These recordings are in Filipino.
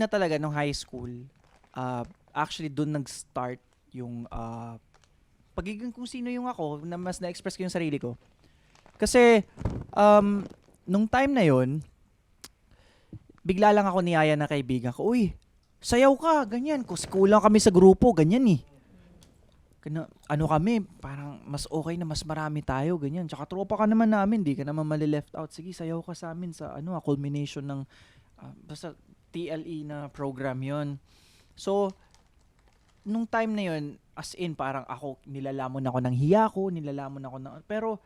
una talaga, nung high school, actually doon nag-start yung pagiging kung sino yung ako, na mas na-express ko yung sarili ko. Kasi, nung time na yon bigla lang ako niyaya na kaibigan ko, uy, sayaw ka, ganyan. Kulang kami sa grupo, ganyan eh. Ano kami, parang mas okay na mas marami tayo, ganyan. Tsaka tropa ka naman namin, di ka naman mali-left out. Sige, sayaw ka sa amin sa culmination ng basta TLE na program yon. So, nung time na yon as in, parang ako, nilalamon ako ng hiya ko, pero,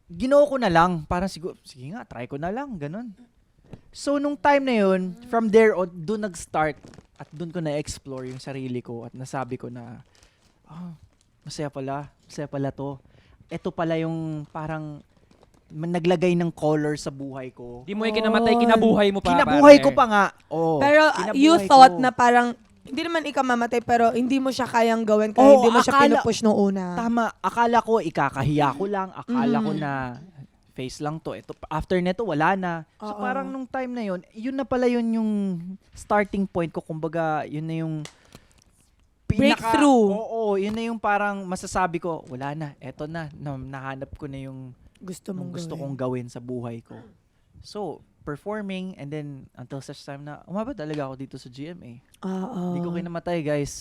ginoo ko na lang, parang siguro, sige nga, try ko na lang, ganun. So, nung time na yon from there on, doon nag-start, at doon ko na-explore yung sarili ko, at nasabi ko na, masaya pala to. Ito pala yung parang naglagay ng color sa buhay ko. Di mo yung kinamatay, kinabuhay mo pa. Kinabuhay ko pa nga. Oh, pero kinabuhay you thought ko. na parang, hindi naman ikaw mamatay, pero hindi mo siya kayang gawin kaya Oo, hindi mo siya akala- pinupush nung una. Tama, akala ko ikakahiya ko lang, akala ko na face lang to. Ito, after neto, wala na. So Oo. parang nung time na yun na pala yun yung starting point ko. Kumbaga, yun na yung Breakthrough. Oo, yun na yung parang masasabi ko, wala na, eto na, nahanap ko na yung Gusto mong gusto gawin. kong gawin sa buhay ko. So, performing and then until such time na umabot talaga ako dito sa GMA. Oo. Hindi ko kinamatay, guys.